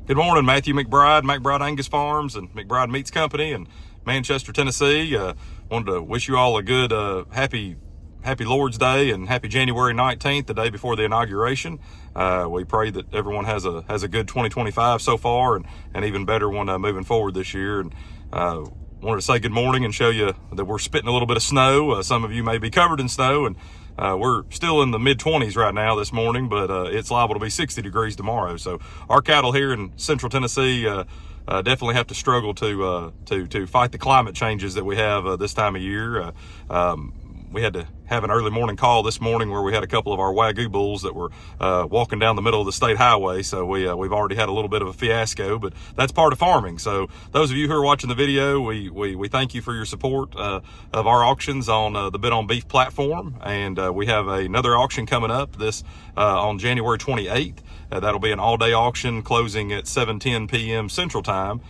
Good morning, Matthew McBride, McBride Angus Farms and McBride Meats Company in Manchester, Tennessee. Wanted to wish you all a good, happy Lord's Day and happy January 19th, the day before the inauguration. We pray that everyone has a good 2025 so far and even better one moving forward this year. And wanted to say good morning and show you that we're spitting a little bit of snow. Some of you may be covered in snow, and we're still in the mid-20s right now this morning, but it's liable to be 60 degrees tomorrow. So our cattle here in Central Tennessee definitely have to struggle to fight the climate changes that we have this time of year. We had to have an early morning call this morning where we had a couple of our Wagyu bulls that were walking down the middle of the state highway. So we've already had a little bit of a fiasco, but that's part of farming. So those of you who are watching the video, we thank you for your support of our auctions on the Bid on Beef platform. And we have another auction coming up on January 28th. That'll be an all-day auction closing at 7:10 p.m. Central Time.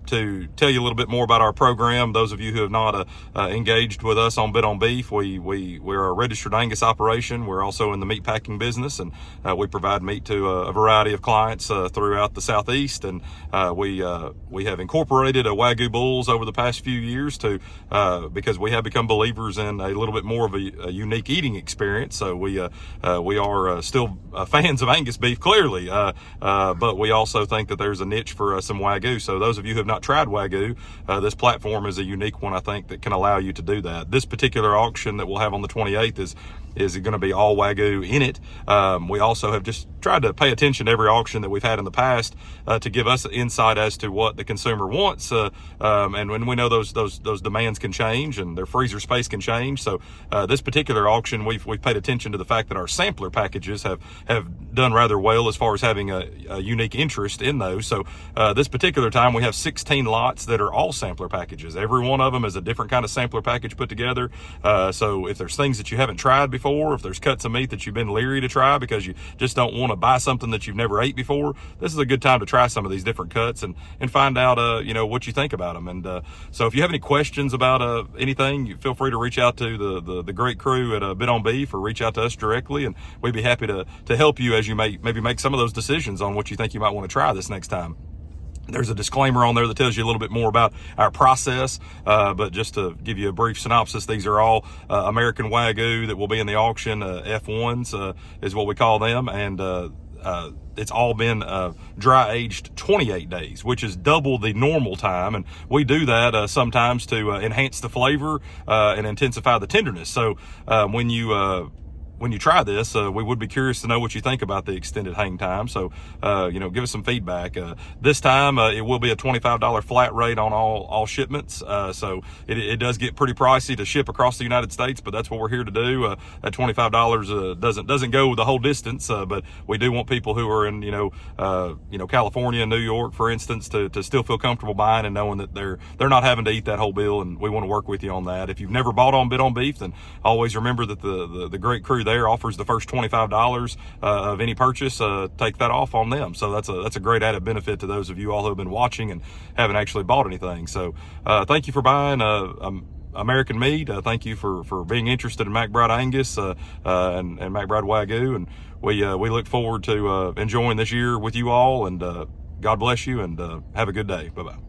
To tell you a little bit more about our program, those of you who have not engaged with us on Bid on Beef, we're a registered Angus operation. We're also in the meat packing business, and we provide meat to a variety of clients throughout the Southeast. And we have incorporated Wagyu bulls over the past few years because we have become believers in a little bit more of a unique eating experience. So we are still fans of Angus beef, clearly, but we also think that there's a niche for some Wagyu. So those of you who have not tried Wagyu, this platform is a unique one, I think, that can allow you to do that. This particular auction that we'll have on the 28th is going to be all Wagyu in it. We also have just tried to pay attention to every auction that we've had in the past to give us insight as to what the consumer wants. And when we know those demands can change and their freezer space can change. So this particular auction, we've paid attention to the fact that our sampler packages have done rather well as far as having a unique interest in those. So this particular time we have 16 lots that are all sampler packages. Every one of them is a different kind of sampler package put together. So if there's things that you haven't tried before, if there's cuts of meat that you've been leery to try because you just don't want to buy something that you've never ate before, this is a good time to try some of these different cuts and find out what you think about them. And so if you have any questions about anything, you feel free to reach out to the great crew at Bid on Beef, or reach out to us directly, and we'd be happy to help you as you maybe make some of those decisions on what you think you might want to try this next time. There's a disclaimer on there that tells you a little bit more about our process, but just to give you a brief synopsis, these are all American Wagyu that will be in the auction. F1s is what we call them, and it's all been dry aged 28 days, which is double the normal time. And we do that sometimes to enhance the flavor and intensify the tenderness. So when you try this, we would be curious to know what you think about the extended hang time. So, give us some feedback. This time, it will be a $25 flat rate on all shipments. So it does get pretty pricey to ship across the United States, but that's what we're here to do. That $25 doesn't go the whole distance, but we do want people who are in, California and New York, for instance, to still feel comfortable buying and knowing that they're not having to eat that whole bill. And we want to work with you on that. If you've never bought on Bid on Beef, then always remember that the great crew there offers the first $25 of any purchase. Take that off on them. So that's a great added benefit to those of you all who have been watching and haven't actually bought anything. So thank you for buying American meat. Thank you for being interested in McBride Angus and McBride Wagyu. And we look forward to enjoying this year with you all. And God bless you, and have a good day. Bye-bye.